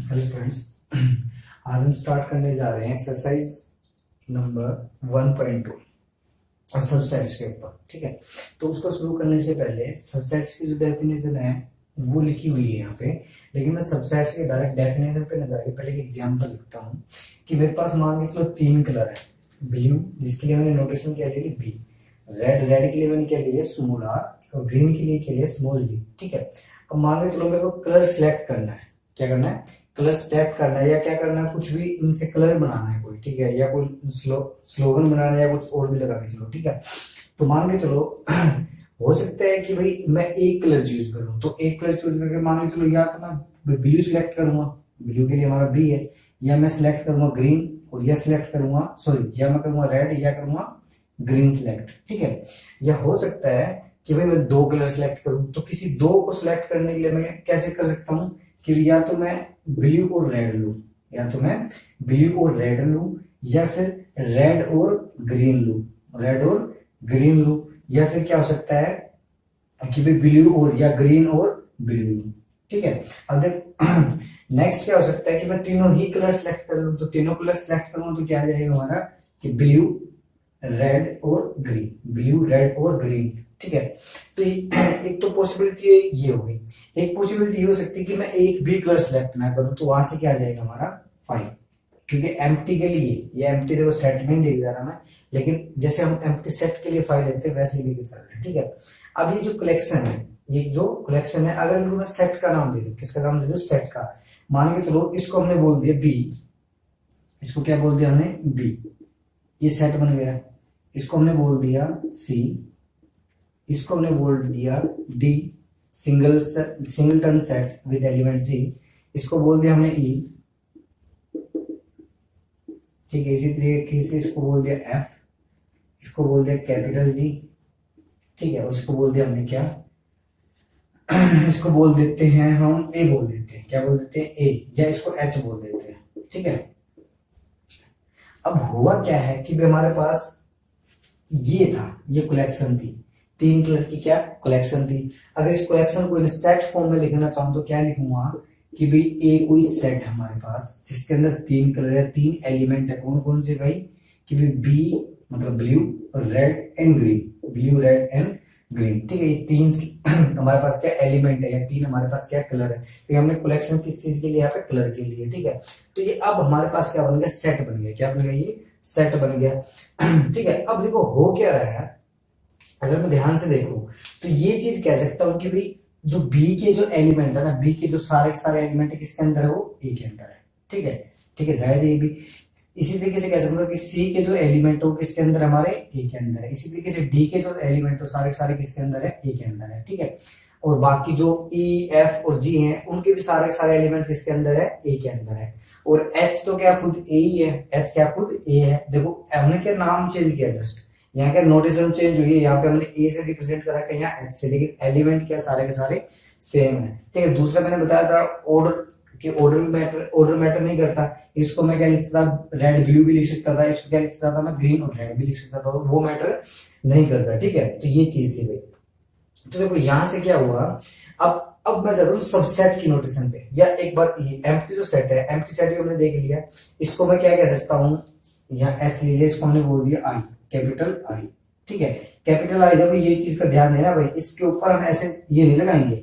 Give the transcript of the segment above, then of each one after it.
Hello students. आज हम start करने जा रहे हैं एक्सरसाइज नंबर 1.2 सबसेट्स के ऊपर। ठीक है, तो उसको शुरू करने से पहले सबसेट्स की जो डेफिनेशन है वो लिखी हुई है यहाँ पे, लेकिन मैं सबसेट्स के डायरेक्ट डेफिनेशन पे न जाके पहले एक एग्जांपल लिखता हूँ कि मेरे पास मान के चलो तीन कलर है। ब्लू, जिसके लिए मैंने नोटेशन क्या ले ली बी, रेड, रेड के लिए मैंने क्या लिया स्मॉल आर, और ग्रीन के लिए क्या लिया स्मॉल जी। ठीक है, अब मान के चलो मेरे को कलर सिलेक्ट करना है। क्या करना है? कलर सिलेक्ट करना है, या क्या करना है, कुछ भी इनसे कलर बनाना है कोई। ठीक है, या कोई स्लोगन बनाना है या कुछ और भी लगा के चलो। ठीक है, तो मान के चलो हो सकता है कि भाई मैं एक कलर चूज करूं, तो एक कलर चूज करके मान के चलो या तो मैं ब्लू सिलेक्ट करूंगा, ब्लू के लिए हमारा बी है, या मैं सिलेक्ट करूंगा ग्रीन, और या सिलेक्ट करूंगा सॉरी या मैं करूंगा रेड, या करूंगा ग्रीन सिलेक्ट। ठीक है, या हो सकता है कि भाई मैं दो कलर सिलेक्ट करूं, तो किसी दो को सिलेक्ट करने के लिए मैं कैसे कर सकता हूं कि या तो मैं ब्लू और रेड लूं, या तो मैं ब्लू और रेड लूं, या फिर रेड और ग्रीन लूं, रेड और ग्रीन लूं, या फिर क्या हो सकता है कि भाई ब्लू और या ग्रीन और ब्लू लूं। ठीक है, अब देख नेक्स्ट क्या हो सकता है कि मैं तीनों ही कलर सेलेक्ट कर लूं, तो तीनों कलर सेलेक्ट करूंगा तो क्या आ जाएगा हमारा कि ब्लू, रेड और ग्रीन, ब्लू, रेड और ग्रीन। ठीक है, तो एक तो पॉसिबिलिटी ये हो गई। एक पॉसिबिलिटी ये हो सकती है कि मैं एक भी कलर सेलेक्ट ना करूं, तो वहां से क्या आ जाएगा हमारा 5, क्योंकि एम्प्टी के लिए ये एम्प्टी देखो सेट में नहीं जा रहा मैं, लेकिन जैसे हम एम्प्टी सेट के लिए 5 लेते हैं वैसे ही लेके चल रहे हैं। ठीक है, अब ये जो कलेक्शन है, ये जो कलेक्शन है, अगर इनको मैं सेट का नाम दे दूं, किसका नाम दे दूं? सेट का। मान के चलो इसको हमने बोल दिया बी, इसको क्या बोल दिया हमने बी, ये सेट बन गया। इसको हमने बोल दिया सी, इसको हमने बोल दिया D, singleton set with element G, इसको बोल दिया हमने ई। ठीक है, इसी तरीके से इसको बोल दिया एफ, इसको बोल दिया कैपिटल जी। ठीक है, और इसको बोल दिया हमने क्या इसको बोल देते हैं हम ए, बोल देते हैं क्या बोल देते हैं ए, या इसको एच बोल देते हैं। ठीक है, अब हुआ क्या है कि हमारे पास ये था, ये कलेक्शन थी, तीन कलर की क्या कलेक्शन थी। अगर इस कलेक्शन को सेट फॉर्म में लिखना चाहूं तो क्या लिखूंगा कि भाई ए कोई सेट हमारे पास जिसके अंदर तीन कलर है, तीन एलिमेंट है। कौन कौन से भाई? कि भाई बी मतलब blue, red and green, blue, red and green. ठीक है, ये तीन हमारे पास क्या एलिमेंट है, या तीन हमारे पास क्या कलर है। तो हमने कलेक्शन किस चीज के लिए? यहाँ पे कलर के लिए। ठीक है, तो ये अब हमारे पास क्या बन गया? सेट बन गया। क्या बन गया? ये सेट बन गया। ठीक है, अब देखो हो क्या रहा है, अगर मैं ध्यान से देखूं तो ये चीज कह सकता हूं कि भाई जो बी के जो एलिमेंट है ना, बी के जो सारे एलिमेंट है किसके अंदर है? वो ए के अंदर है। ठीक है, ठीक है, जायज ये भी। इसी तरीके से कह सकता हूं कि सी के जो एलिमेंट हो किसके अंदर? हमारे ए के अंदर है। इसी तरीके से डी के जो एलिमेंट हो सारे किसके अंदर है? ए के अंदर है। ठीक है, और बाकी जो ई, एफ और जी हैं उनके भी सारे एलिमेंट किसके अंदर है? ए के अंदर है। और एच तो क्या खुद ए ही है, एच क्या खुद ए है। देखो हमने क्या नाम चेंज किया, जस्ट यहाँ का नोटेशन चेंज हुई है, यहाँ पे हमने ए से रिप्रेजेंट करा है, यहाँ एच से, लेकिन एलिमेंट क्या सारे के सारे सेम है। ठीक है, दूसरा मैंने बताया था ऑर्डर कि ऑर्डर मैटर नहीं करता। इसको मैं क्या लिखता था? रेड ब्लू भी लिख सकता था, इसको क्या लिख सकता था? मैं ग्रीन और रेड भी लिख सकता था, वो मैटर नहीं करता। ठीक है, तो ये चीज थी भाई। तो देखो यहां से क्या हुआ, अब मैं जरूर सबसेट की नोटेशन पे, या एक बार ये एम्प्टी जो सेट है, एम्प्टी सेट भी हमने देख लिया, इसको मैं क्या कह सकता हूँ? यहाँ एच ले लिया, इसको हमने बोल दिया आई, कैपिटल आई। ठीक है, कैपिटल आई। देखो ये चीज का ध्यान देना भाई, इसके ऊपर हम ऐसे ये नहीं लगाएंगे,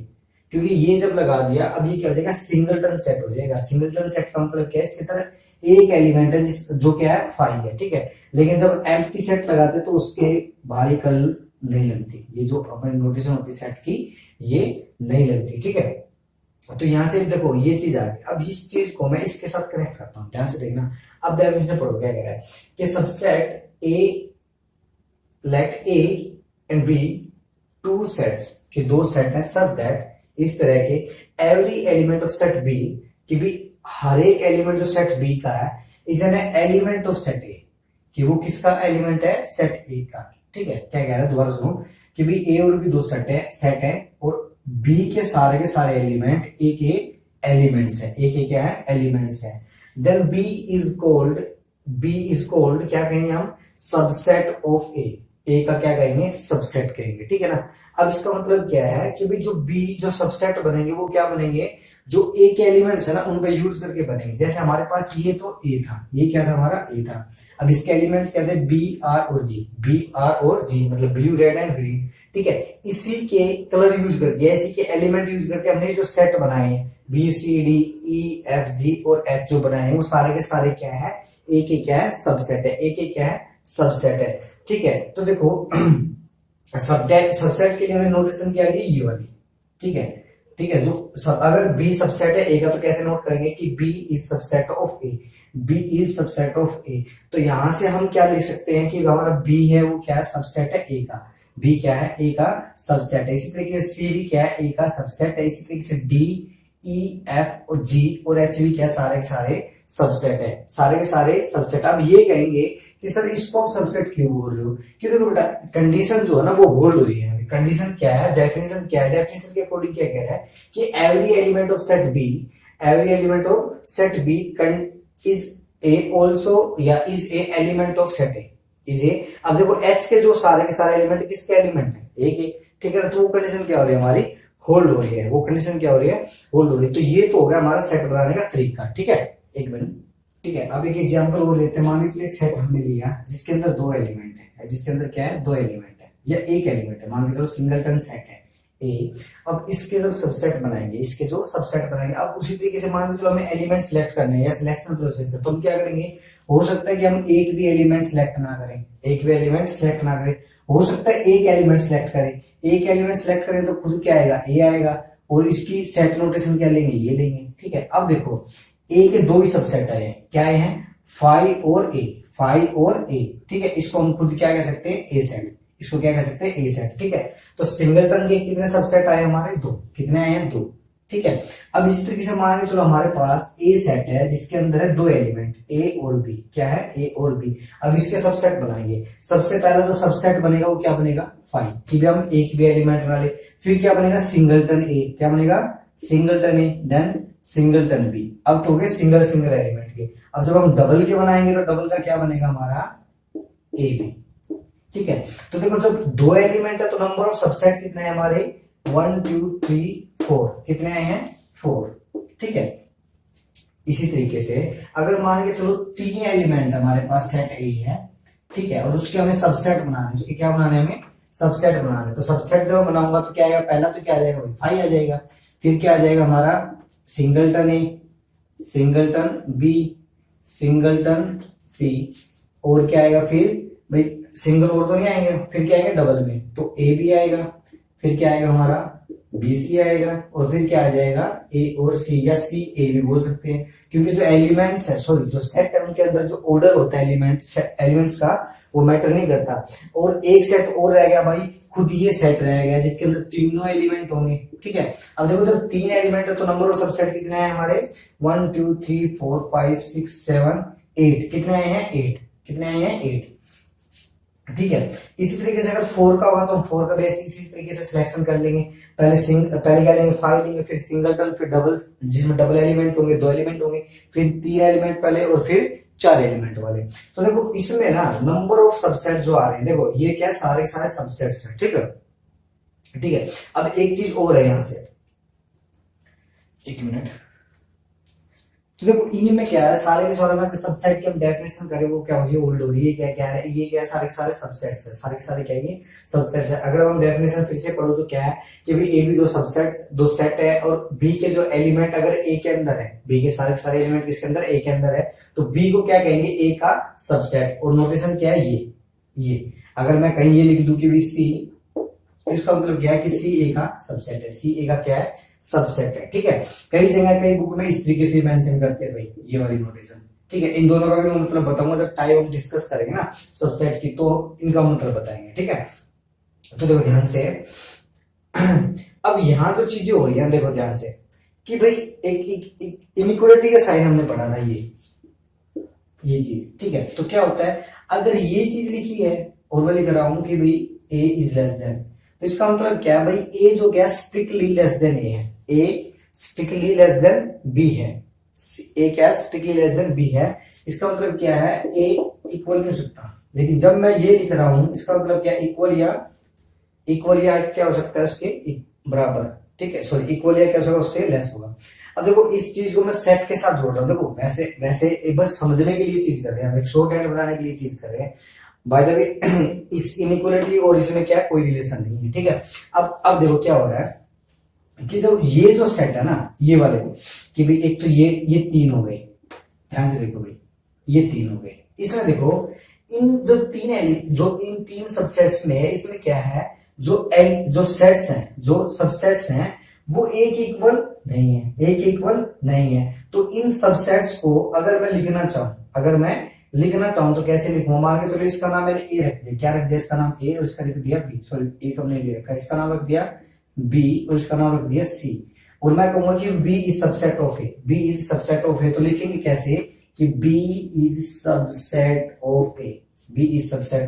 क्योंकि ये जब लगा दिया अब ये क्या हो जाएगा? सिंगलटन सेट हो जाएगा। सिंगलटन सेट का मतलब क्या है? इसकी तरह एक एलिमेंट है जो क्या है? 5 है। ठीक है, लेकिन जब एम्प्टी सेट लगाते तो उसके बाहरी कल नहीं लगती, ये जो अपनी नोटेशन होती सेट की ये नहीं लगती। ठीक है, तो यहां से देखो ये चीज आ गई। अब इस चीज को मैं इसके साथ कनेक्ट करता हूं, ध्यान से देखना। अब डेफिनेशन पढ़ो क्या कह रहा है कि subset A, let A and B two sets, के दो सेट हैं, सच दैट इस तरह के every element of set B, कि भी हर एक एलिमेंट जो सेट बी का है is an element of set ए, कि वो किसका एलिमेंट है? सेट ए का। ठीक है, क्या कह रहा है दोबारा सुनो कि भी ए और बी दो सेट है और बी के सारे एलिमेंट ए के एलिमेंट्स है, ए के क्या है? एलिमेंट्स है। देन बी इज कॉल्ड क्या कहेंगे हम? सबसेट ऑफ ए। ए का क्या कहेंगे, सबसेट कहेंगे, ठीक है ना। अब इसका मतलब क्या है कि भाई जो बी जो सबसेट बनेंगे वो क्या बनेंगे, जो ए के एलिमेंट्स है ना उनका यूज करके बनेंगे। जैसे हमारे पास ये तो ए था, ये क्या था हमारा ए था, अब इसके एलिमेंट्स क्या थे, बी आर और जी, बी आर और जी मतलब ब्लू रेड एंड ग्रीन, ठीक है। इसी के कलर यूज करके, इसी के एलिमेंट यूज करके हमने जो सेट बनाए हैं B C D E F G और एच जो बनाए हैं वो सारे के सारे क्या है, ए के क्या है, सबसेट है, ए के क्या है, सबसेट है, ठीक है। तो देखो सबसेट के लिए हमने नोटेशन क्या ली, ये वाली, ठीक है, ठीक है। जो अगर बी सबसेट है ए का तो कैसे नोट करेंगे कि B is subset of A, B is subset of A. तो यहां से हम क्या लिख सकते हैं कि हमारा बी है वो क्या है, सबसेट है ए का, बी क्या है, ए का सबसेट है। इसी तरीके से सी भी क्या है, ए का सबसेट है। इसी तरीके से डी ई एफ और जी और एच भी क्या, सारे के सारे सबसेट है, सारे के सारे सबसेट। अब ये कहेंगे कि सर इसको आप सबसेट क्यों बोल रहे हो, क्योंकि देखो बेटा कंडीशन जो है ना वो होल्ड हो रही है। कंडीशन क्या है, डेफिनेशन क्या है, डेफिनेशन के अकॉर्डिंग क्या कह रहा है कि every element of set B, every element of set B is a also या is a element of set A, is A. अब देखो एच के जो सारे के सारे एलिमेंट किसके एलिमेंट है, ए के, ठीक है। तो वो कंडीशन क्या हो रही है हमारी, होल्ड हो रही है, वो कंडीशन क्या हो रही है, होल्ड हो रही है। तो ये तो हो गया हमारा सेट बनाने का तरीका, ठीक है। एक मिनट, ठीक है। अब एक एग्जांपल और लेते हैं। मान लीजिए एक सेट हमने लिया जिसके अंदर दो एलिमेंट है, जिसके अंदर क्या है, दो एलिमेंट है या एक एलिमेंट है, मान के चलो सिंगलटन सेट है ए। अब इसके जब सबसेट बनाएंगे, इसके जो सबसेट बनाएंगे, अब उसी तरीके से मान के चलो हमें एलिमेंट सेलेक्ट करने हैं या सिलेक्शन प्रोसेस है, तो हम क्या करेंगे, हो सकता है कि हम एक भी एलिमेंट सेलेक्ट ना करें, एक भी एलिमेंट सेलेक्ट ना करें, हो सकता है एक एलिमेंट सेलेक्ट करें, एक एलिमेंट सेलेक्ट करें तो खुद क्या आएगा, ए आएगा, और इसकी सेट नोटेशन क्या लेंगे, ये लेंगे, ठीक है। अब देखो ए के दो ही सबसेट आए हैं, क्या आए हैं, फाइव और ए, फाइव और ए, ठीक है। इसको हम खुद क्या कह सकते हैं, ए सेट, इसको क्या कह सकते हैं, ए सेट, ठीक है। तो सिंगलटन के कितने सबसेट आए हमारे, दो, कितने आए हैं, दो, ठीक है। अब इस तरीके से मान के चलो हमारे पास ए सेट है जिसके अंदर है दो एलिमेंट ए और बी, क्या है, ए और बी। अब इसके सबसेट बनाएंगे, सबसे पहला जो सबसेट बनेगा वो क्या बनेगा, फाइव, कि भी हम एक भी एलिमेंट ना ले। फिर क्या बनेगा, सिंगलटन ए, क्या बनेगा, सिंगलटन ए, देन सिंगलटन बी। अब तो हो गए सिंगल सिंगल एलिमेंट के। अब जब हम डबल के बनाएंगे तो डबल का क्या बनेगा हमारा, ए बी, ठीक है। तो देखो जब दो एलिमेंट है तो नंबर ऑफ सबसेट कितने हैं हमारे, 1 2 3 4, कितने आए हैं, 4, ठीक है। इसी तरीके से अगर मान के चलो तीन एलिमेंट हमारे पास सेट ए है, ठीक है, और उसके हमें सबसेट बनाना है, उसके क्या बनाने हमें, सबसेट बनाना है। तो सबसेट जब बनाऊंगा तो क्या आएगा, पहला तो क्या आ जाएगा, फाइव आ जाएगा। फिर क्या आ जाएगा हमारा, सिंगलटन ए, सिंगलटन बी, सिंगलटन सी, और क्या आएगा फिर भाई, सिंगल और तो नहीं आएंगे, फिर क्या आएगा डबल में, तो ए बी आएगा, फिर क्या आएगा हमारा बी सी आएगा, और फिर क्या आ जाएगा ए और सी, या सी ए भी बोल सकते हैं, क्योंकि जो एलिमेंट्स है, सॉरी जो सेट है उनके अंदर जो ऑर्डर होता है एलिमेंट्स का वो मैटर नहीं करता। और एक सेट और रह गया भाई, खुद ये सेट रह गया जिसके अंदर तीनों एलिमेंट होंगे, ठीक है। अब देखो जब तीन एलिमेंट है तो नंबर ऑफ सबसेट कितने हैं हमारे, 1 2 3 4 5 6 7 8, कितने आए हैं, 8, कितने आए हैं, 8, ठीक है। इसी तरीके से अगर 4 का होगा तो हम 4 का बेस इसी तरीके से सिलेक्शन कर लेंगे। पहले क्या लेंगे, 5 लेंगे, फिर सिंगलटन, फिर डबल जिसमें डबल एलिमेंट होंगे, दो एलिमेंट होंगे, फिर 3 एलिमेंट पहले, और फिर 4 एलिमेंट वाले। तो देखो इसमें ना नंबर ऑफ सबसेट जो आ रहे हैं, देखो ये क्या सारे सारे सबसेट्स हैं, ठीक है, ठीक है। अब एक चीज और है यहां से, एक मिनट, तो देखो इनमें क्या है, सारे के सारे में सबसेट की हम डेफिनेशन करें वो क्या होगी, ओल्ड हो रही है, क्या क्या है, ये क्या है, सारे के सारे सबसेट्स है, सारे के सारे क्या है, सबसेट्स है। अगर हम डेफिनेशन फिर से पढ़ो तो क्या है कि भाई ए बी दो सेट है, और बी के जो एलिमेंट अगर ए के अंदर है, बी के सारे एलिमेंट किसके अंदर, ए के अंदर है, तो बी को क्या कहेंगे, ए का सबसेट। और नोटेशन क्या है, ये अगर मैं कहीं ये लिख दूं कि भी सी, तो इसका मतलब क्या है कि सी ए का सबसेट है, सी ए का क्या है, सबसेट है, ठीक है। कई जगह कई बुक में इस तरीके से मेंशन करते हैं भाई ये वाली नोटेशन, ठीक है। इन दोनों का भी मैं मतलब बताऊंगा जब टाइप हम डिस्कस करेंगे ना सबसेट की, तो इनका मतलब बताएंगे, ठीक है। तो देखो ध्यान से अब यहां जो चीजें हो रही है देखो ध्यान से कि भाई एक इनइक्वालिटी का साइन हमने पढ़ा था, ये चीज, ठीक है। तो क्या होता है अगर ये चीज लिखी है और मैं लिख रहा हूं कि भाई ए इज लेस देन, तो इसका मतलब क्या है भाई, ए जो क्या स्ट्रिक्टली लेस देन ए है, ए स्ट्रिक्टली लेस देन बी है, ए क्या स्ट्रिक्टली लेस देन बी है। इसका मतलब क्या है, ए इक्वल नहीं हो सकता, लेकिन जब मैं ये लिख रहा हूं इसका मतलब क्या, इक्वल या क्या हो सकता है उसके बराबर, ठीक है, सॉरी इक्वल या क्या हो सकता है उससे लेस होगा। अब देखो इस चीज को मैं सेट के साथ जोड़ रहा हूँ, देखो वैसे वैसे बस समझने के लिए चीज कर रहे हैं, एक शॉर्ट हैंड बनाने के लिए चीज कर रहे हैं। बाय द वे इस इनइक्वालिटी और इसमें क्या कोई रिलेशन नहीं है, ठीक है। अब देखो क्या हो रहा है कि जब ये जो सेट है ना ये वाले, कि भाई एक तो ये तीन हो गए, ध्यान से देखो भाई ये तीन हो गए, इसमें देखो इन जो इन तीन सबसेट्स में है, इसमें क्या है, जो सेट्स हैं, जो सबसेट्स हैं वो एक इक्वल नहीं है। तो इन सबसेट्स को अगर मैं लिखना चाहूं तो कैसे लिखूं, मान के चलो इसका नाम मैंने ए रख दिया, क्या रख दिया इसका नाम ए और इसका रख दिया बी, सॉरी ए तो हमने ले रखा, इसका नाम रख दिया बी और इसका नाम रख दिया सी, और मैं कहूंगा कि B is subset of A, तो लिखेंगे कैसे कि बी इज सबसेट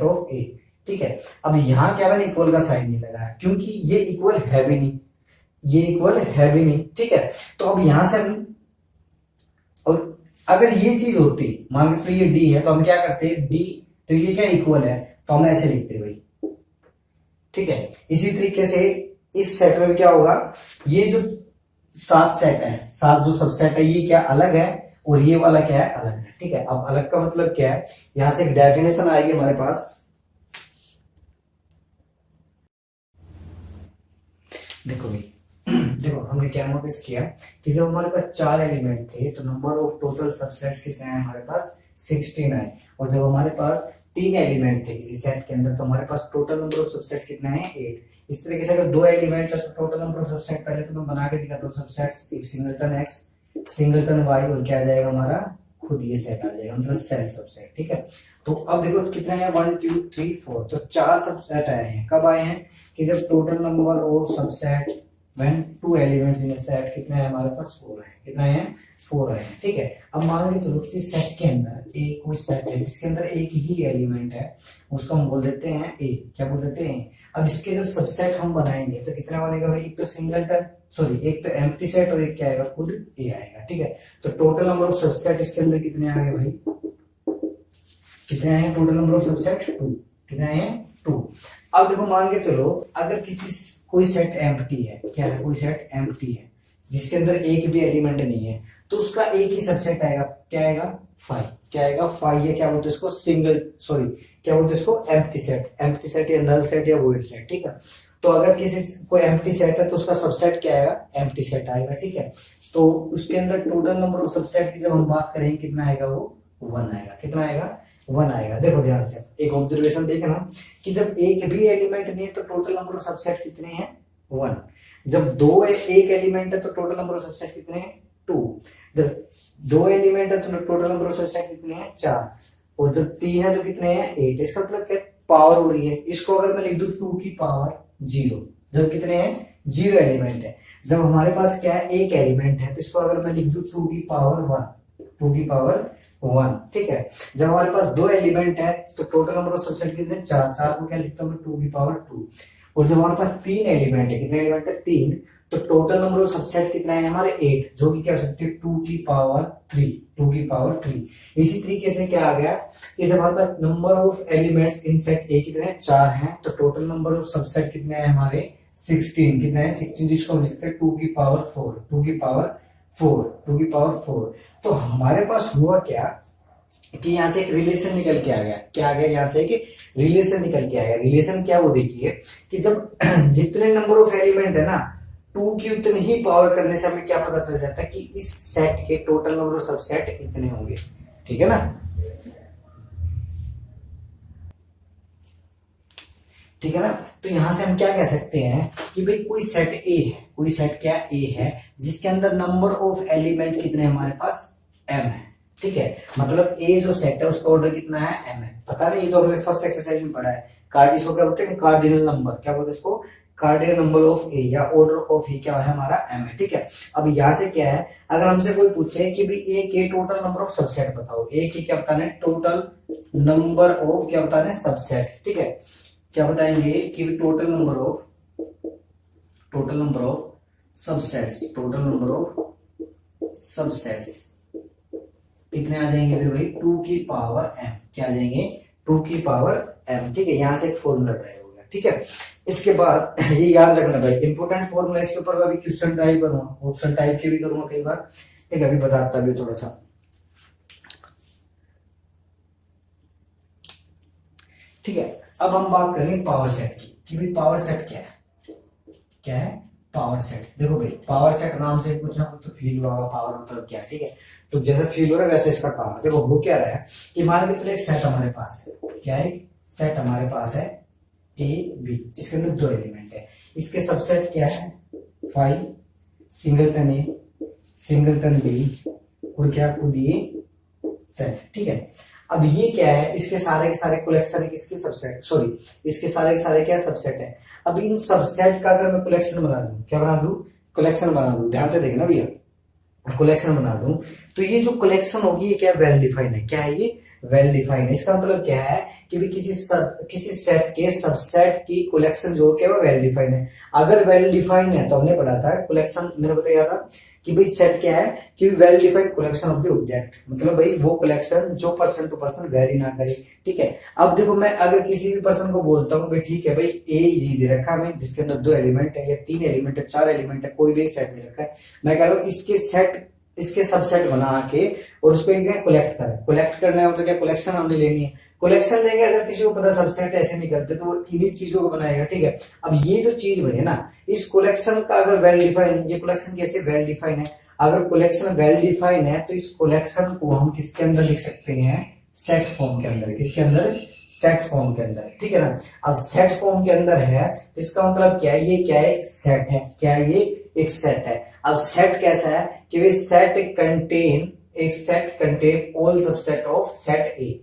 ऑफ ए, ठीक है। अब यहां क्या मैंने इक्वल का साइन नहीं लगाया क्योंकि ये इक्वल है भी नहीं, ठीक है। तो अब यहां से हम, और अगर ये चीज होती मान के चलो ये डी है तो हम क्या करते हैं, डी तो ये क्या इक्वल है तो हम ऐसे लिखते भाई, ठीक है। इसी तरीके से इस सेट में क्या होगा, ये जो 7 सेट है, 7 जो सबसेट है ये क्या अलग है और ये वाला क्या है अलग है, ठीक है। अब अलग का मतलब क्या है, यहां से एक डेफिनेशन आएगी हमारे पास, देखो भाई देखो हमने क्या नोटिस किया कि जब हमारे पास 4 एलिमेंट थे तो नंबर ऑफ टोटल सबसेट्स कितने हैं हमारे पास 16 आए, और जब हमारे पास 3 एलिमेंट थे किसी सेट के अंदर तो हमारे पास टोटल नंबर ऑफ सबसेट कितना है 8। इस तरीके से अगर 2 एलिमेंट है तो टोटल नंबर ऑफ सबसेट पहले तो मैं बना के दिखाता हूँ, सबसेट्स एक सिंगलटन x सिंगलटन y और क्या आ जाएगा हमारा खुद ये सेट आ जाएगा, मतलब सेल्फ सबसेट, ठीक है। तो अब देखो कितने हैं 1 2 3 4, तो 4 सबसेट आए हैं, कब आए हैं कि जब total number of subset when 2 elements in a set कितने हैं हमारे पास 4 है, कितना है 4 है, ठीक है। अब मान लीजिए चलो किसी सेट के अंदर एक कोई सेट है जिसके अंदर एक ही एलिमेंट है, उसको हम बोल देते हैं ए, क्या बोल देते हैं। अब इसके जब सबसेट हम बनाएंगे तो कितना बनेगा भाई, एक तो सिंगलटन सॉरी एक तो एम्प्टी सेट और एक क्या आएगा खुद ए आएगा, ठीक है। तो टोटल नंबर ऑफ सबसेट इसके अंदर कितने आ गए भाई, कितने आए टोटल नंबर ऑफ सबसेट 2, कितने आए 2। अब देखो मान के चलो अगर कोई सेट एम्प्टी है, क्या है कोई सेट एम्प्टी है जिसके अंदर एक भी एलिमेंट नहीं है तो उसका एक ही सबसेट आएगा, क्या आएगा 5, क्या आएगा 5, ये क्या बोलते हैं इसको क्या बोलते हैं इसको एम्प्टी सेट या नल सेट या वॉइड सेट, ठीक है। तो अगर कोई एम्प्टी सेट है तो उसका सबसेट क्या आएगा एम्प्टी सेट आएगा, ठीक है। तो उसके अंदर टोटल नंबर ऑफ सबसेट की जब हम बात करेंगे कितना आएगा वो 1 आएगा, कितना आएगा 1 आएगा। देखो ध्यान से एक ऑब्जर्वेशन देखना कि जब एक भी एलिमेंट नहीं है तो टोटल नंबर ऑफ सबसेट कितने हैं 1, जब एक एलिमेंट है तो टोटल नंबर ऑफ सबसेट कितने हैं 2, जब 2 एलिमेंट है तो टोटल नंबर ऑफ सबसेट कितने हैं 4, और जब 3 है तो कितने हैं 8। इसका मतलब क्या पावर हो रही है, इसको अगर मैं लिख दूं 2 की पावर 0, जब कितने हैं 0 एलिमेंट है। जब हमारे पास क्या है एक एलिमेंट है तो इसको अगर मैं लिख दूं 2 की पावर 1, ठीक है। जब हमारे पास 2 एलिमेंट है तो टोटल नंबर ऑफ सबसेट कितने 4 को क्या लिखता हूं मैं 2 की पावर 2, और जब हमारे पास 3 एलिमेंट है, कितने एलिमेंट है 3, तो टोटल नंबर ऑफ सबसेट कितना है हमारे 8, जो कि क्या हो सकती है 2 की पावर 3। इसी तरीके से क्या आ गया कि जब हमारे पास number of elements in set A कितने 4 हैं तो टोटल नंबर ऑफ सबसेट कितने हैं हमारे 16, कितने हैं 16, जिसको हम लिखते हैं 2 की पावर 4। तो हमारे पास हुआ क्या कि यहाँ से एक रिलेशन निकल के आ गया, क्या आ गया यहाँ से एक रिलेशन निकल के आ गया। रिलेशन क्या वो देखिए कि जब जितने नंबर ऑफ एलिमेंट है ना 2 की उतनी ही पावर करने से हमें क्या पता चल जाता है कि इस सेट के टोटल नंबर ऑफ सबसेट इतने होंगे, ठीक है ना। ठीक है ना, तो यहां से हम क्या कह सकते हैं कि भाई कोई सेट ए है, कोई सेट क्या ए है जिसके अंदर नंबर ऑफ एलिमेंट कितने हमारे पास m है, ठीक है। मतलब ए जो सेट है उसका ऑर्डर कितना है m है, पता नहीं, ये तो हमने फर्स्ट एक्सरसाइज में पढ़ा है। कार्डिस क्या बोलते हैं, कार्डिनल नंबर, क्या बोलते हैं इसको, कार्डिनल नंबर ऑफ ए या ऑर्डर ऑफ ए क्या है हमारा m है, ठीक है। अब यहां से क्या है, अगर हमसे कोई पूछे कि भाई ए के टोटल नंबर ऑफ सबसेट बताओ, ए के क्या बताना है टोटल नंबर ऑफ क्या बताना है सबसेट, ठीक है। क्या बताएंगे कि टोटल नंबर ऑफ सबसेट्स कितने आ जाएंगे भाई 2 की पावर m, क्या आ जाएंगे टू की पावर m, ठीक है। यहाँ से एक फॉर्मूला ड्राइव हो गया, ठीक है। इसके बाद ये याद रखना भाई, इंपोर्टेंट फॉर्मूला, इसके ऊपर अभी क्वेश्चन ड्राइव करूंगा, ऑप्शन टाइप के भी करूंगा कई बार, ठीक है। अभी बताता भी थोड़ा सा, ठीक है। अब हम बात करेंगे पावर सेट की, कि भाई पावर सेट क्या है, क्या है पावर सेट। देखो भाई पावर सेट नाम से कुछ ना कुछ तो फील हुआ होगा, पावर मतलब क्या है, ठीक है। तो जैसा फील हो रहा है वैसे इसका पावर। देखो वो क्या रहा है कि मान के चलो एक सेट हमारे पास है, क्या है, सेट हमारे पास है ए बी, जिसके अंदर दो एलिमेंट है। इसके सबसेट क्या है, 5 सिंगलटन ए सिंगलटन बी और क्या खुद ये सेट, ठीक है। अब ये क्या है, इसके सारे के सारे कलेक्शन है किसके, सबसेट, सॉरी इसके सारे के सारे क्या सबसेट है। अब इन सबसेट का अगर मैं कलेक्शन बना दूं, क्या बना दूं, कलेक्शन बना दूं, ध्यान से देखना भैया, कलेक्शन बना दूं, तो ये जो कलेक्शन होगी ये क्या वेल डिफाइंड है, क्या है ये वेल डिफाइंड है। इसका मतलब क्या है कि भी किसी सेट के सबसेट की कलेक्शन जो क्या है वेल डिफाइंड है। अगर वेल डिफाइंड है तो हमने पढ़ा था कलेक्शन, मैंने बताया था कि भाई सेट क्या है कि well defined collection of the object, मतलब भाई वो कलेक्शन जो पर्सन टू पर्सन वेरी ना करे, ठीक है। अब देखो मैं अगर किसी भी पर्सन को बोलता हूँ भाई ठीक है भाई ए ये दे रखा है जिसके अंदर 2 एलिमेंट है या 3 एलिमेंट है 4 एलिमेंट है, कोई भी सेट दे रखा है, मैं कह रहा हूँ इसके सबसेट बना के और उसको एक जगह कलेक्ट करें। कलेक्ट करना है तो क्या कलेक्शन हमने लेनी है, कलेक्शन लेंगे। अगर किसी को पता सबसेट ऐसे निकलते तो वो इन्हीं चीजों को बनाएगा, ठीक है। अब ये जो चीज बनी है ना, इस कलेक्शन का अगर वेल डिफाइन, ये कलेक्शन कैसे वेल डिफाइन है, अगर कलेक्शन वेल डिफाइन है तो इस कलेक्शन को हम किसके अंदर लिख सकते हैं, सेट फॉर्म के अंदर, किसके अंदर, सेट फॉर्म के अंदर, ठीक है ना। अब सेट फॉर्म के अंदर है तो इसका मतलब क्या है, ये क्या है, सेट है, क्या है ये, एक सेट है। अब सेट कैसा है कि वे set contain all subset of set A,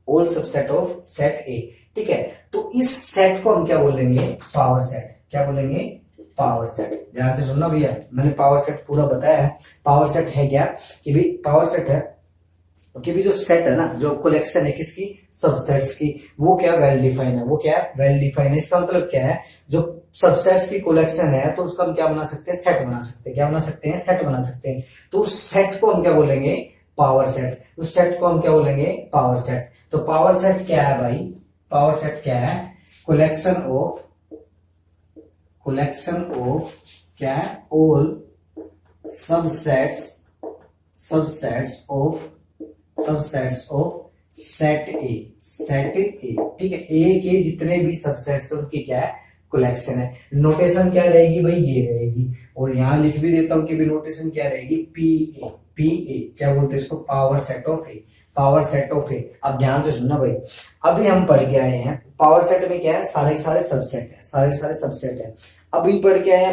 all subset of set A, ठीक है। तो इस सेट को हम क्या बोलेंगे, पावर सेट, क्या बोलेंगे, पावर सेट। ध्यान से सुनना भैया, मैंने पावर सेट पूरा बताया है। पावर सेट है क्या कि भाई पावर सेट है कि भी जो सेट है ना, जो कलेक्शन है किसकी, सबसेट्स की, वो क्या वेल डिफाइन है, वो क्या है वेल डिफाइन है। इसका मतलब क्या है, जो सबसेट्स की कलेक्शन है तो उसका हम क्या बना सकते हैं, सेट बना सकते हैं, क्या बना सकते हैं, सेट बना सकते हैं। तो उस सेट को हम क्या बोलेंगे, पावर सेट, उस सेट को हम क्या बोलेंगे, पावर सेट। तो पावर सेट क्या है भाई, पावर सेट क्या है, कलेक्शन ऑफ क्या है, all subsets of set A, ठीक है। ए के जितने भी सबसेट्स उनकी क्या है, कलेक्शन है। नोटेशन क्या रहेगी भाई, ये रहेगी, और यहां लिख भी देता हूं कि भी नोटेशन क्या रहेगी, पी ए, क्या बोलते हैं इसको, power set of A, power set of A. अब ध्यान से सुनना भाई, अभी हम पढ़ के आए हैं पावर सेट में क्या है, सारे सबसेट है, सारे सबसेट है। अभी पढ़ के आए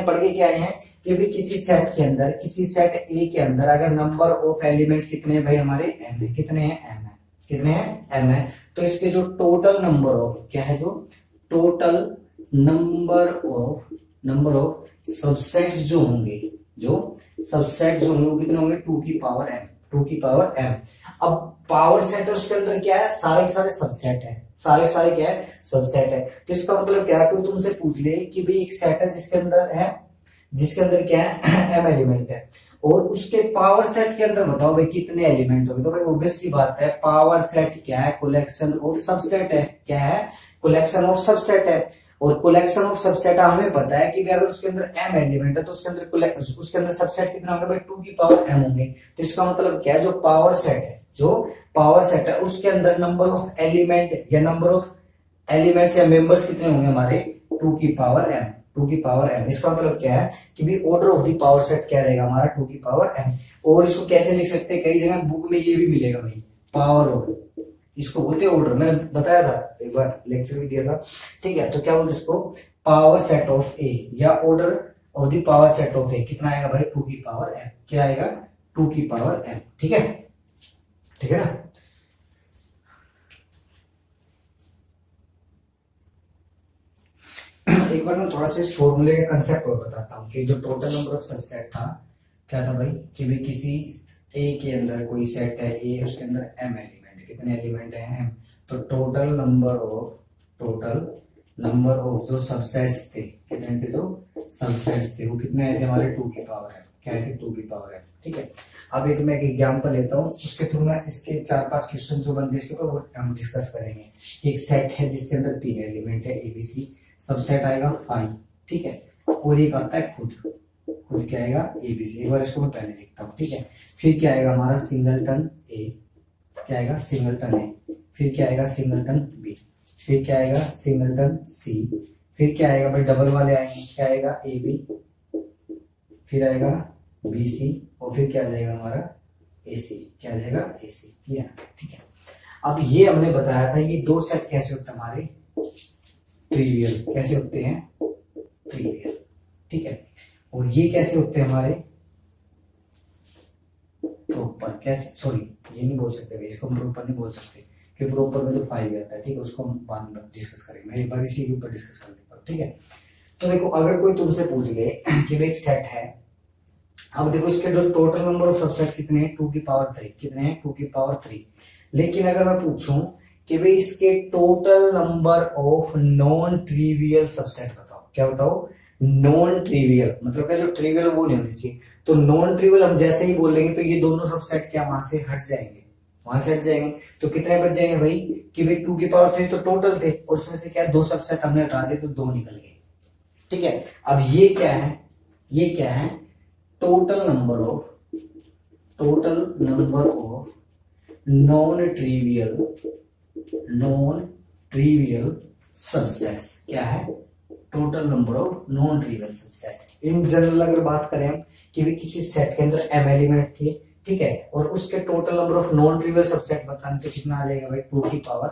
हैं कि भी किसी सेट के अंदर, किसी सेट ए के अंदर अगर नंबर ऑफ एलिमेंट कितने भाई हमारे एम है, कितने हैं, एम है, कितने हैं, एम है। तो इसके जो टोटल नंबर ऑफ क्या है, जो टोटल नंबर ऑफ सबसेट्स जो होंगे, वो कितने होंगे, 2 की पावर एम, 2 की पावर एम। अब पावर सेट है उसके अंदर क्या है, सारे के सारे सबसेट है, सारे क्या है, सबसेट है। तो इसका मतलब क्या है, कोई तुमसे पूछ ले कि भाई एक सेट है जिसके अंदर क्या है, एम एलिमेंट है, और उसके पावर सेट के अंदर बताओ भाई कितने एलिमेंट होंगे। तो भाई ऑब्वियस सी बात है, पावर सेट क्या है, कलेक्शन ऑफ सबसेट है, क्या है, कलेक्शन ऑफ सबसेट है। और कलेक्शन ऑफ सबसेट हमें पता है कि अगर उसके अंदर एम एलिमेंट है तो उसके अंदर सबसेट कितने होंगे भाई, 2 की पावर एम होंगे। तो इसका मतलब क्या है, जो पावर सेट है उसके अंदर नंबर ऑफ एलिमेंट या नंबर ऑफ एलिमेंट्स या मेंबर्स कितने होंगे हमारे, 2 की पावर एम, 2 की पावर एम। इसका मतलब क्या है कि भी order of the power set क्या रहेगा हमारा, 2 की पावर एम। और इसको कैसे लिख सकते हैं, कई जगह बुक में ये भी मिलेगा भाई, पावर ऑफ, इसको बोलते हैं ऑर्डर, मैंने बताया था एक बार, लेक्चर भी दिया था, ठीक है। तो क्या बोलते हैं इसको, पावर सेट ऑफ ए या order of the power set of A, कितना आएगा भाई, 2 की पावर एम, क्या आएगा, 2 की पावर एम, ठीक है, ठीक है ना। एक बार मैं थोड़ा सा इस फॉर्मूले का कंसेप्ट और बताता हूँ कि जो टोटल नंबर ऑफ सबसेट था, क्या था भाई, कि भाई किसी ए के अंदर कोई सेट है ए, उसके अंदर एम एलिमेंट, कितने एलिमेंट है एम। तो टोटल नंबर ऑफ जो सबसेट्स थे, कितने थे, जो सबसेट्स थे वो कितने थे हमारे, 2 की पावर एम, क्या है, 2 की पावर m। ठीक है, अब एक मैं एक एग्जांपल लेता हूँ, उसके थ्रू मैं इसके 4-5 क्वेश्चन जो बनते हैं इसके ऊपर वो हम डिस्कस करेंगे। एक सेट है जिसके अंदर 3 एलिमेंट है ABC, सबसेट आएगा फाइव। ठीक है, और एक आता है खुद क्या आएगा ABC। एक बार इसको मैं पहले लिखता हूँ। ठीक है, फिर क्या आएगा हमारा सिंगलटन A, क्या आएगा सिंगलटन A, फिर क्या आएगा सिंगलटन B, फिर क्या आएगा सिंगलटन C, फिर क्या आएगा भाई डबल वाले आएंगे, क्या आएगा AB, फिर आएगा BC, और फिर क्या आ जाएगा हमारा AC, क्या आ जाएगा AC। ठीक है, अब ये हमने बताया था ये दो सेट कैसे होते हैं हमारे ट्रिवियल, कैसे होते हैं ट्रिवियल। ठीक है, और ये कैसे होते हैं हमारे प्रॉपर, कैसे, सॉरी ये नहीं बोल सकते भाई, इसको हम प्रॉपर नहीं बोल सकते क्योंकि प्रॉपर में तो फाइव आता है। ठीक है, उसको हम बाद में डिस्कस करेंगे, मैं एक बार इसी के ऊपर डिस्कस कर लेता हूँ। ठीक है, तो देखो अगर कोई तुमसे पूछ ले कि भाई एक सेट है, अब देखो इसके जो टोटल नंबर ऑफ सबसेट कितने हैं, 2 की पावर 3, कितने हैं 2 की पावर 3। लेकिन अगर मैं पूछूं कि भाई इसके total number of non trivial subset बताओ, क्या बताओ नॉन ट्रिवियल, मतलब क्या जो ट्रिवियल वो नहीं होनी चाहिए। तो नॉन ट्रिवियल हम जैसे ही बोलेंगे तो ये दोनों सबसेट क्या वहां से हट जाएंगे, वहां से हट जाएंगे। तो कितने बच जाएंगे भाई कि भाई 2 की पावर 3 तो टोटल थे, और उसमें से क्या दो सबसेट हमने हटा दिए तो दो निकल गए। ठीक है, अब ये क्या है, ये क्या है total number of non trivial subsets, क्या है total number of non trivial subset. In general अगर बात करें हम कि भी किसी सेट के अंदर m एलिमेंट थे, ठीक है, और उसके total number of non trivial subset बताने से कितना आ जाएगा भाई 2 की पावर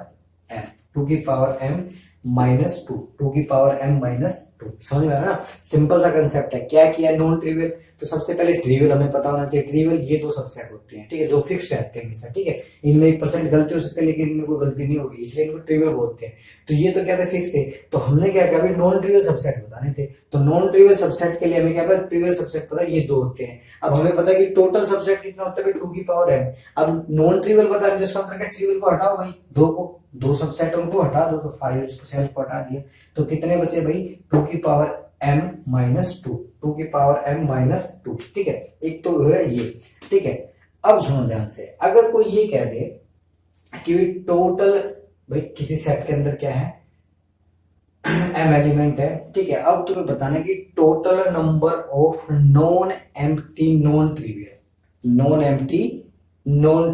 m, 2 की पावर m माइनस 2, 2 की पावर m माइनस 2। समझ में आ रहा है ना, सिंपल सा कंसेप्ट है। क्या किया नॉन ट्रिवियल, तो सबसे पहले ट्रिवियल हमें पता होना चाहिए, ट्रिवियल ये दो सबसेट होते हैं, ठीक है, जो फिक्स रहते हैं हमेशा। ठीक है, इनमें 1% गलती हो सकती है लेकिन इनमें कोई गलती नहीं होगी, इसलिए इनको ट्रिवियल बोलते हैं। तो ये तो क्या थे फिक्स थे, तो हमने क्या किया नॉन ट्रिवियल सबसेट बताने थे। तो नॉन ट्रिवियल सबसेट के लिए हमें क्या पता, ट्रिवियल सबसेट पता ये दो होते हैं। अब हमें पता है कि टोटल सबसेट कितना होता है 2 की पावर m। अब नॉन ट्रिवियल बता रहे जिसका मतलब ट्रिवियल को हटाओ भाई, दो को, दो सबसेट उनको हटा दो, तो 5 इसको सेल्फ को हटा दिया, तो कितने बचे भाई 2 की पावर m माइनस 2, 2 की पावर m माइनस 2। ठीक है, एक तो है ये। ठीक है, अब सुनो ध्यान से, अगर कोई ये कह दे कि टोटल भाई किसी सेट के अंदर क्या है m एलिमेंट है, ठीक है, अब तुम्हें बताना कि total number of non empty non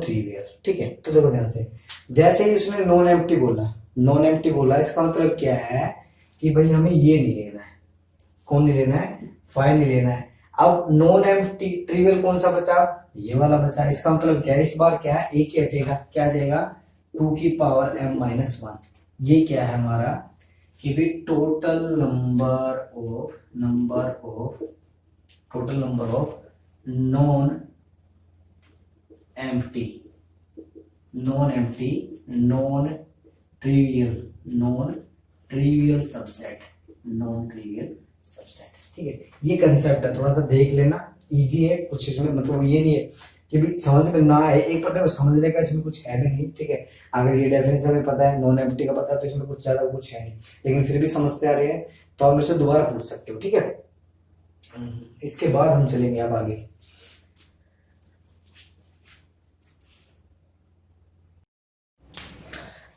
trivial. ठीक है, तो देखो ध्यान से, जैसे ही उसने नॉन एम्प्टी बोला, इसका मतलब क्या है कि भाई हमें ये नहीं लेना है, कौन नहीं लेना है, 5 नहीं लेना है। अब नॉन एम्प्टी ट्रिवियल कौन सा बचा, ये वाला बचा। इसका मतलब क्या है, इस बार क्या है एक ही हटेगा, क्या आ जाएगा 2 की पावर m माइनस 1। ये क्या है हमारा कि भी total number of non empty non trivial subset. ठीक है, ये कंसेप्ट है, थोड़ा सा देख लेना, इजी है कुछ इसमें, मतलब ये नहीं है कि भी समझ में ना आए, एक पता है समझने का इसमें कुछ है भी नहीं। ठीक है, अगर ये डेफिनेशन में पता है, नॉन एम्प्टी का पता है, तो इसमें कुछ ज्यादा कुछ है नहीं, लेकिन फिर भी समस्या आ रही है तो आप मेरे से दोबारा पूछ सकते हो। ठीक है, इसके बाद हम चलेंगे अब आगे।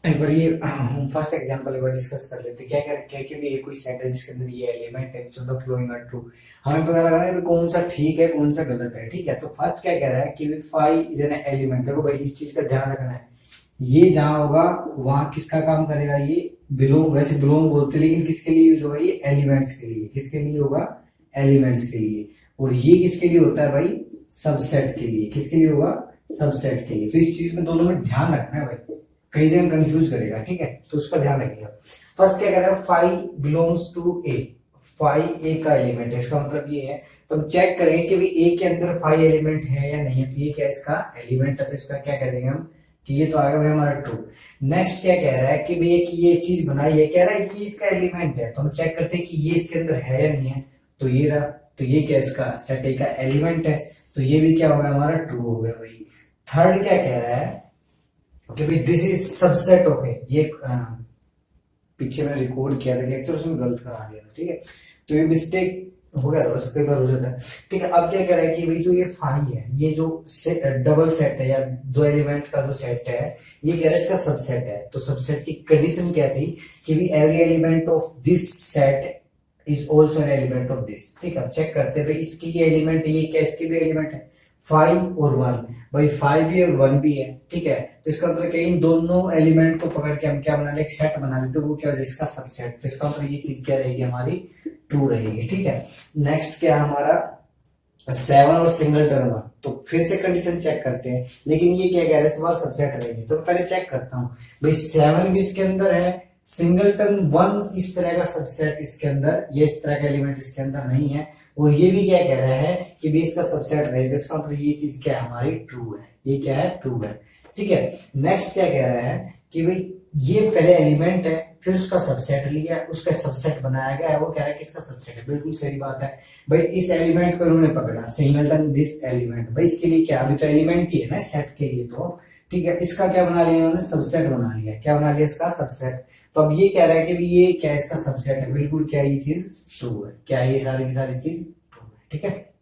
एक बार ये फर्स्ट एग्जांपल एक बार डिस्कस कर लेते हैं। क्या कि भी कोई सेट है जिसके अंदर ये एलिमेंट है which of the following are true. हमें पता लगाना है कौन सा ठीक है कौन सा गलत है। ठीक है, तो फर्स्ट क्या कह रहा है कि 5 इज एन एलिमेंट। देखो भाई इस चीज का ध्यान रखना है, ये जहां होगा वहां किसका काम करेगा, ये बिलोंग, वैसे बिलोंग बोलते लेकिन किसके लिए यूज होगा, ये एलिमेंट्स के लिए। किसके लिए होगा, एलिमेंट्स के लिए। और ये किसके लिए होता है भाई, सबसेट के लिए। किसके लिए होगा, सबसेट के लिए। तो इस चीज में दोनों में ध्यान रखना है भाई, कई जगह कंफ्यूज करेगा। ठीक है, तो उसका ध्यान रखिएगा। फर्स्ट क्या कह रहा है, 5 बिलोंग्स टू ए, 5 ए का एलिमेंट है। इसका मतलब ये है, तो हम चेक करेंगे कि भाई ए के अंदर 5 एलिमेंट है या नहीं है। तो ये क्या इसका एलिमेंट है, तो इसका क्या कह देंगे हम कि ये तो आएगा भाई हमारा ट्रू। नेक्स्ट क्या कह रहा है कि भाई एक ये चीज बनाई है, कह रहा है कि इसका एलिमेंट है, तो हम चेक करते हैं कि ये इसके अंदर है या नहीं है। तो ये रहा, तो ये क्या इसका सेट ए का एलिमेंट है, तो ये भी क्या होगा हमारा ट्रू हो गया भाई। थर्ड क्या कह रहा है कि भाई दिस इज सबसेट ऑफ ए। ये पीछे मैंने रिकॉर्ड किया था लेक्चर, उसमें गलत करा दिया था। ठीक है, तो ये मिस्टेक हो गया, तो कई बार हो जाता है। ठीक है, अब क्या कह रहा है कि भाई जो ये फाई है, ये जो डबल सेट है या दो एलिमेंट का जो सेट है, ये कह रहा है इसका सबसेट है। तो सबसेट की कंडीशन क्या थी कि भी every element of this set is also an element of this. ठीक है, अब चेक करते हैं भाई इसकी ये एलिमेंट है, ये क्या इसकी भी एलिमेंट है, 5 और 1। भाई 5 भी और 1 भी है। ठीक है, तो इसका मतलब क्या, इन दोनों एलिमेंट को पकड़ के हम क्या बना ले, एक सेट बना लेते, तो वो क्या हो जाए, इसका सबसेट। तो इसका मतलब ये चीज क्या रहेगी हमारी, ट्रू रहेगी। ठीक है, नेक्स्ट क्या हमारा 7 और सिंगलटन 1। तो फिर से कंडीशन चेक करते हैं, लेकिन ये क्या कह रहे हैं, सवाल सबसेट रहेगी। तो पहले चेक करता हूं, भाई 7 भी इसके अंदर है, सिंगलटन 1 इस तरह का सबसेट इसके अंदर, ये इस तरह का एलिमेंट इसके अंदर नहीं है, और ये भी क्या कह रहा है कि भी इसका सबसेट रहेगा। इसका मतलब ये चीज क्या है हमारी, ट्रू है। ये क्या है, ट्रू है। ठीक है, नेक्स्ट क्या कह रहा है कि भाई ये पहले एलिमेंट है, फिर उसका सबसेट लिया, उसका सबसेट बनाया गया है, वो कह रहा है कि इसका सबसेट है। बिल्कुल सही बात है भाई, इस एलिमेंट को उन्होंने पकड़ा, सिंगलटन दिस एलिमेंट। भाई इसके लिए क्या, अभी तो एलिमेंट ही है ना सेट के लिए, तो ठीक है, इसका क्या बना लिया उन्होंने, सबसेट बना लिया। क्या बना लिया, इसका सबसेट। तो अब ये कह रहा है कि भी ये क्या है, इसका सबसेट है। बिल्कुल क्या ये चीज ट्रू है, क्या ये सारी की सारी चीज ट्रू है। ठीक है।